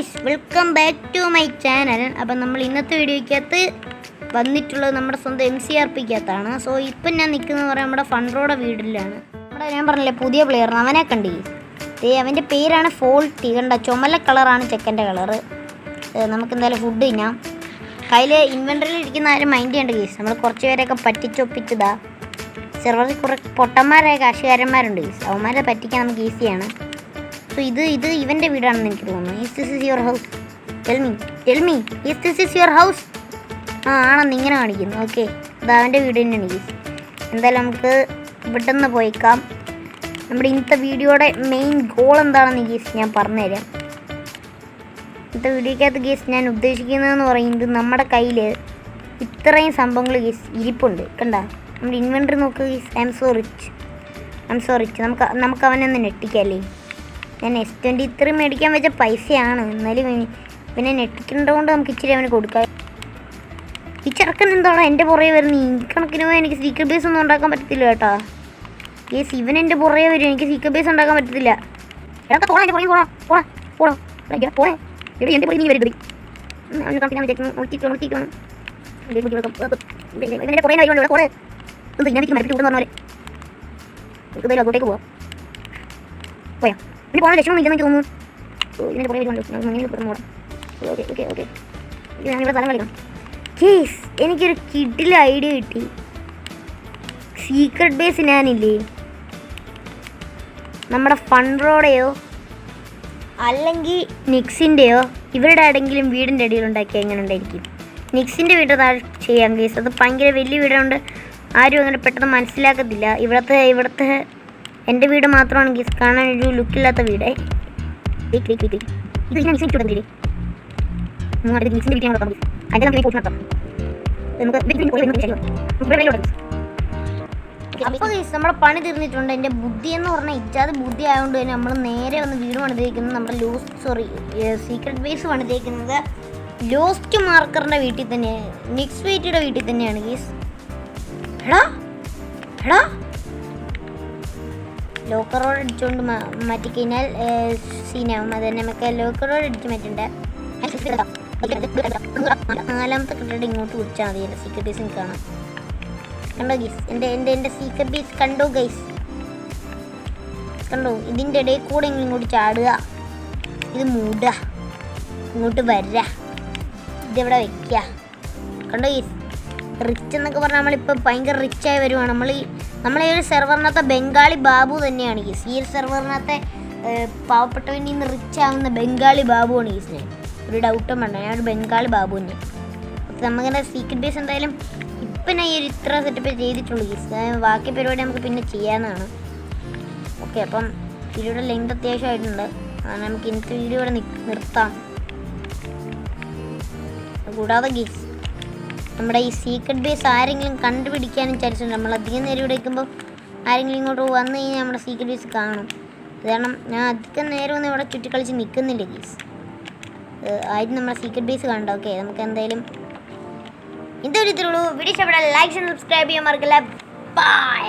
Guys, welcome back to my channel. അപ്പം നമ്മൾ ഇന്നത്തെ വീഡിയോയ്ക്കകത്ത് വന്നിട്ടുള്ളത് നമ്മുടെ സ്വന്തം MCRPക്കകത്താണ്. സോ ഇപ്പം ഞാൻ നിൽക്കുന്നത് പറയാൻ നമ്മുടെ ഫൺറോയുടെ വീട്ടിലാണ്. ഞാൻ പറഞ്ഞില്ലേ പുതിയ പ്ലെയർ, അവനെ കണ്ടി. അവൻ്റെ പേരാണ് ഫോൾട്ടി. കണ്ട ചുമല കളറാണ് ചെക്കൻ്റെ കളറ്. നമുക്കെന്തായാലും ഫുഡ് തിന്നാം. കയ്യിൽ ഇൻവെൻറ്ററിയിൽ ഇരിക്കുന്ന ആരും മൈൻഡ് ചെയ്യേണ്ട ഗൈസ്. നമ്മൾ കുറച്ച് പേരെയൊക്കെ പറ്റിച്ചൊപ്പിച്ചതാ. സെർവറിൽ കുറേ പൊട്ടന്മാരായ കാശുകാരന്മാരുണ്ട് ഗൈസ്. അവന്മാരെ പറ്റിക്കാൻ നമുക്ക് ഈസിയാണ്. സോ ഇത് ഇവൻ്റെ വീടാണെന്ന് എനിക്ക് തോന്നുന്നു. Is this is your house? Tell me is this is your house? ആണെന്ന് ഇങ്ങനെ കാണിക്കുന്നു. ഓക്കെ, ഇത് അവൻ്റെ വീട് തന്നെയാണ് ഗീസ്. എന്തായാലും നമുക്ക് ഇവിടെ നിന്ന് പോയിക്കാം. നമ്മുടെ ഇന്നത്തെ വീഡിയോയുടെ മെയിൻ ഗോൾ എന്താണെന്ന് ഗീസ് ഞാൻ പറഞ്ഞുതരാം. ഇന്നത്തെ വീഡിയോക്കകത്ത് ഗീസ് ഞാൻ ഉദ്ദേശിക്കുന്നതെന്ന് പറയുന്നത് നമ്മുടെ കയ്യിൽ ഇത്രയും സംഭവങ്ങൾ ഗീസ് ഇരിപ്പുണ്ട്. കണ്ട നമ്മുടെ ഇൻവെൻറ്ററി നോക്കുക ഗീസ്. I am so rich. നമുക്ക് അവനൊന്ന് നെട്ടിക്കല്ലേ. ഞാൻ S23 മേടിക്കാൻ വെച്ച പൈസയാണ്. എന്നാലും പിന്നെ നെട്ടിക്കേണ്ടതുകൊണ്ട് നമുക്ക് ഇച്ചിരി അവന് കൊടുക്കാം. ഈ ചെറുക്കൻ എന്താണ് എൻ്റെ പുറകെ വരുന്നത്? ഈ കണക്കിന് എനിക്ക് സീക്രട്ട് ബേസ് ഒന്നും ഉണ്ടാക്കാൻ പറ്റത്തില്ല കേട്ടോ. ഗേസ് ഇവൻ എൻ്റെ പുറകെ വരും. എനിക്ക് സീക്രട്ട് ബേസ് ഉണ്ടാക്കാൻ പറ്റത്തില്ല. അങ്ങോട്ടേക്ക് പോവാം. പോയാ പിന്നെ പോകാൻ ലക്ഷ്യം ഇല്ലെന്ന് എനിക്ക് തോന്നുന്നു. ഇതിൻ്റെ പുറകെ വരുന്നുണ്ട്. ഓക്കെ ഞാനിവിടെ സ്ഥലം കളിക്കണം. കേസ് എനിക്കൊരു കിഡിലെ ഐഡിയ കിട്ടി. സീക്രട്ട് ബേസ് ഞാനില്ലേ നമ്മുടെ ഫൺറോയുടെയോ അല്ലെങ്കിൽ നിക്സിൻ്റെയോ ഇവരുടെ ആരെങ്കിലും വീടിൻ്റെ അടിയിൽ ഉണ്ടാക്കിയാൽ എങ്ങനെ ഉണ്ടായിരിക്കും? നിക്സിൻ്റെ വീട് താഴെ ചെയ്യാം കേസ്. അത് ഭയങ്കര വലിയ വീടുകൊണ്ട് ആരും അങ്ങനെ പെട്ടെന്ന് മനസ്സിലാക്കത്തില്ല. ഇവിടുത്തെ എൻ്റെ വീട് മാത്രമാണ് ഗീസ് കാണാൻ ഒരു ലുക്കില്ലാത്ത വീട്. അപ്പോൾ ഗീസ് നമ്മുടെ പണി തീർന്നിട്ടുണ്ട്. എൻ്റെ ബുദ്ധി എന്ന് പറഞ്ഞാൽ ഇച്ചാത് ബുദ്ധി ആയതുകൊണ്ട് തന്നെ നമ്മൾ നേരെ വന്ന് വീട് പണിതേക്കുന്നത് നമ്മുടെ സീക്രട്ട് ബേസ് പണിതേക്കുന്നത് ലോസ്റ്റ് മാർക്കറിൻ്റെ വീട്ടിൽ തന്നെയാണ്. നിക്സ് വെയിറ്റിയുടെ വീട്ടിൽ തന്നെയാണ് ഗീസ്. എടാ ലോക്കറോട് അടിച്ചുകൊണ്ട് മാറ്റിക്കഴിഞ്ഞാൽ സീനാവും. അത് തന്നെ നമുക്ക് ലോക്കറോട് അടിച്ച് മാറ്റണ്ട. നാലാമത്തെ കെട്ടിടം ഇങ്ങോട്ട് വിളിച്ചാൽ മതി. എൻ്റെ സീക്രട്ട് ബേസ് എനിക്ക് കാണാം. കണ്ടോ ഗൈസ്? എൻ്റെ സീക്രട്ട് ബേസ് കണ്ടോ ഗൈസ്? കണ്ടോ? ഇതിൻ്റെ ഇടയിൽ കൂടെ ഇങ്ങോട്ട് ചാടുക, ഇത് മൂടുക, ഇങ്ങോട്ട് വരിക, ഇതെവിടെ വയ്ക്കുക. കണ്ടോ ഗൈസ്? റിച്ച് എന്നൊക്കെ പറഞ്ഞാൽ നമ്മളിപ്പോൾ ഭയങ്കര റിച്ചായി വരുവാണ്. നമ്മളെ ഈ ഒരു സെർവറിനകത്തെ ബംഗാളി ബാബു തന്നെയാണ് ഗീസ്. ഈ ഒരു സെർവറിനകത്തെ പാവപ്പെട്ടവൻ്റെ നിന്ന് റിച്ച് ആവുന്ന ബംഗാളി ബാബുവാണ് ഗീസ്. ഞാൻ ഒരു ഡൗട്ടും വേണ്ട, ഞാനൊരു ബംഗാളി ബാബു തന്നെ. അപ്പോൾ നമുക്കെന്താ സീക്രട്ട് ബേസ് എന്തായാലും ഇപ്പം ഞാൻ ഈ ഒരു ഇത്ര സെറ്റപ്പ് ചെയ്തിട്ടുള്ളൂ ഗീസ്. ബാക്കി പരിപാടി നമുക്ക് പിന്നെ ചെയ്യാവുന്നതാണ്. ഓക്കെ, അപ്പം വീഡിയോയുടെ ലെങ്ത് അത്യാവശ്യമായിട്ടുണ്ട്. നമുക്ക് ഇന്നത്തെ വീഡിയോ ഇവിടെ നിർത്താം. കൂടാതെ ഗീസ് നമ്മുടെ ഈ സീക്രട്ട് ബേസ് ആരെങ്കിലും കണ്ടുപിടിക്കാനും വിചാരിച്ചിട്ടുണ്ട്. നമ്മൾ അധികം നേരം ഇവിടെ വയ്ക്കുമ്പോൾ ആരെങ്കിലും ഇങ്ങോട്ട് വന്നു കഴിഞ്ഞാൽ നമ്മുടെ സീക്രട്ട് ബേസ് കാണും. കാരണം ഞാൻ അധികം നേരം ഒന്നും ഇവിടെ ചുറ്റിക്കളിച്ച് നിൽക്കുന്നില്ല ഗീസ്. ആദ്യം നമ്മുടെ സീക്രട്ട് ബേസ് കണ്ടോ. ഓക്കെ, നമുക്ക് എന്തായാലും ഇതൊരു ഇത്രയുള്ളൂ. വീഡിയോ ഇഷ്ടപ്പെട്ടാൽ ലൈക്ക് സബ്സ്ക്രൈബ് ചെയ്യാൻ മറക്കില്ല. ബൈ.